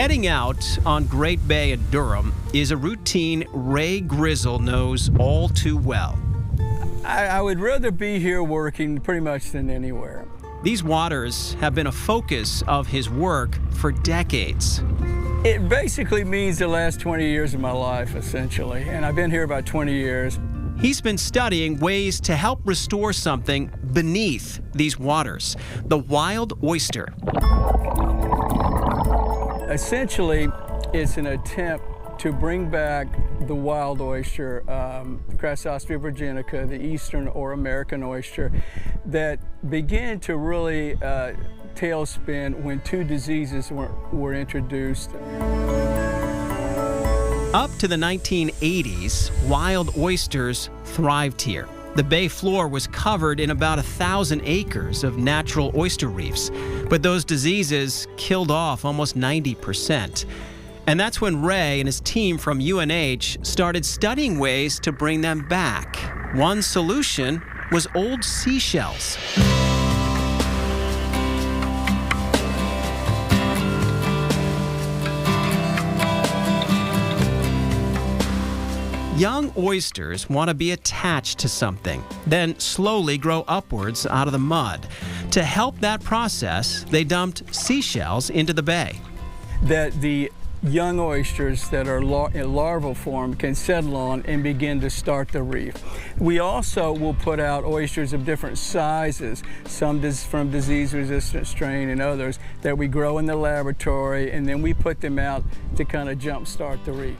Heading out on Great Bay at Durham is a routine Ray Grizzle knows all too well. I would rather be here working pretty much than anywhere. These waters have been a focus of his work for decades. It basically means the last 20 years of my life, essentially, and I've been here about 20 years. He's been studying ways to help restore something beneath these waters, the wild oyster. Essentially, it's an attempt to bring back the wild oyster, Crassostrea virginica, the eastern or American oyster, that began to really tailspin when two diseases were introduced. Up to the 1980s, wild oysters thrived here. The bay floor was covered in about 1,000 acres of natural oyster reefs, but those diseases killed off almost 90%. And that's when Ray and his team from UNH started studying ways to bring them back. One solution was old seashells. Young oysters want to be attached to something, then slowly grow upwards out of the mud. To help that process, they dumped seashells into the bay. That the young oysters that are in larval form can settle on and begin to start the reef. We also will put out oysters of different sizes, some from disease-resistant strain and others that we grow in the laboratory, and then we put them out to kind of jumpstart the reef.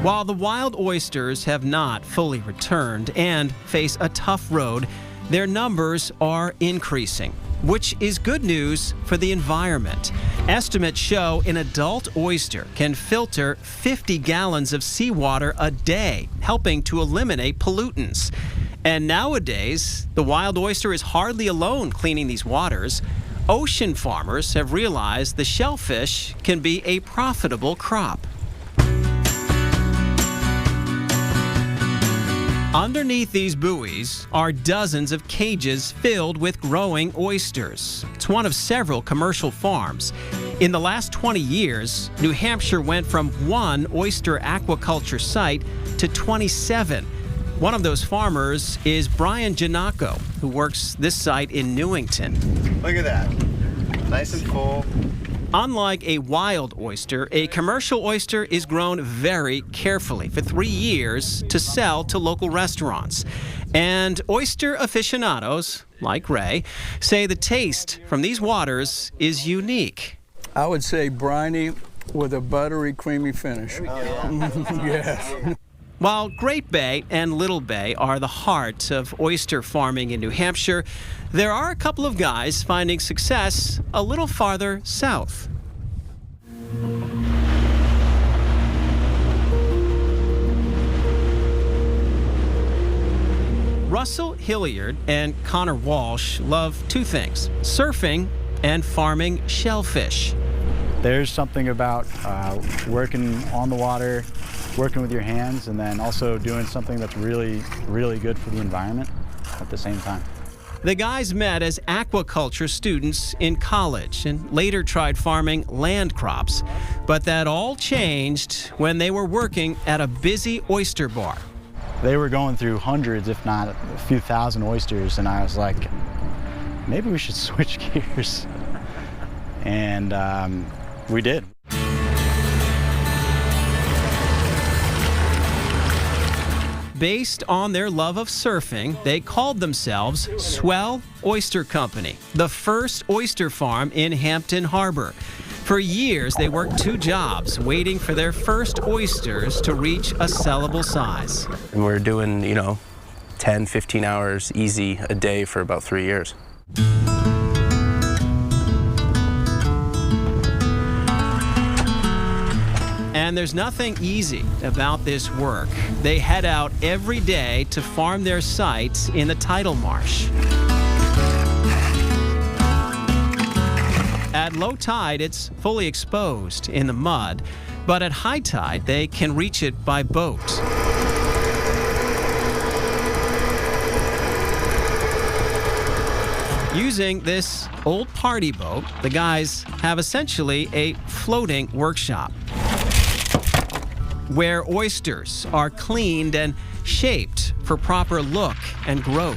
While the wild oysters have not fully returned and face a tough road, their numbers are increasing, which is good news for the environment. Estimates show an adult oyster can filter 50 gallons of seawater a day, helping to eliminate pollutants. And nowadays, the wild oyster is hardly alone cleaning these waters. Ocean farmers have realized the shellfish can be a profitable crop. Underneath these buoys are dozens of cages filled with growing oysters. It's one of several commercial farms. In the last 20 years, New Hampshire went from one oyster aquaculture site to 27. One of those farmers is Brian Giannacco, who works this site in Newington. Look at that. Nice and full. Unlike a wild oyster, a commercial oyster is grown very carefully for 3 years to sell to local restaurants. And oyster aficionados, like Ray, say the taste from these waters is unique. I would say briny with a buttery, creamy finish. Yes. While Great Bay and Little Bay are the heart of oyster farming in New Hampshire, there are a couple of guys finding success a little farther south. Russell Hilliard and Connor Walsh love two things: surfing and farming shellfish. There's something about working on the water, working with your hands, and then also doing something that's really, really good for the environment at the same time. The guys met as aquaculture students in college and later tried farming land crops. But that all changed when they were working at a busy oyster bar. They were going through hundreds, if not a few thousand oysters, and I was like, maybe we should switch gears. And we did. Based on their love of surfing, they called themselves Swell Oyster Company, the first oyster farm in Hampton Harbor. For years, they worked two jobs, waiting for their first oysters to reach a sellable size. And we're doing, 10, 15 hours easy a day for about 3 years. And there's nothing easy about this work. They head out every day to farm their sites in the tidal marsh. At low tide, it's fully exposed in the mud, but at high tide, they can reach it by boat. Using this old party boat, the guys have essentially a floating workshop where oysters are cleaned and shaped for proper look and growth.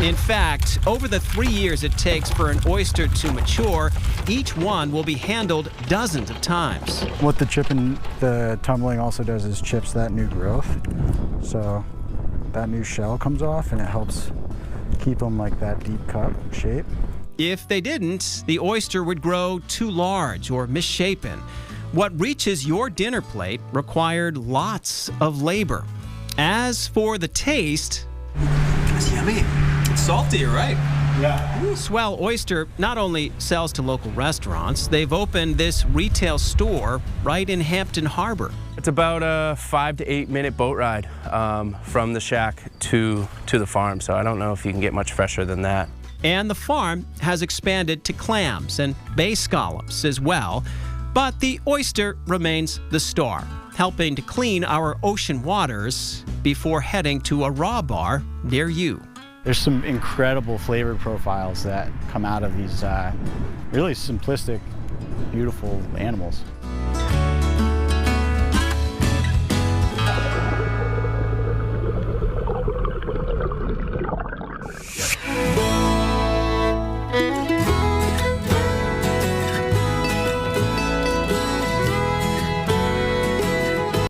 In fact, over the 3 years it takes for an oyster to mature, each one will be handled dozens of times. What the chip and the tumbling also does is chips that new growth. So that new shell comes off and it helps keep them like that deep cup shape. If they didn't, the oyster would grow too large or misshapen. What reaches your dinner plate required lots of labor. As for the taste, It's yummy. It's salty, right? Swell Oyster not only sells to local restaurants, they've opened this retail store right in Hampton Harbor. It's about a 5 to 8 minute boat ride from the shack to the farm, so I don't know if you can get much fresher than that. And the farm has expanded to clams and bay scallops as well. But the oyster remains the star, helping to clean our ocean waters before heading to a raw bar near you. There's some incredible flavor profiles that come out of these really simplistic, beautiful animals.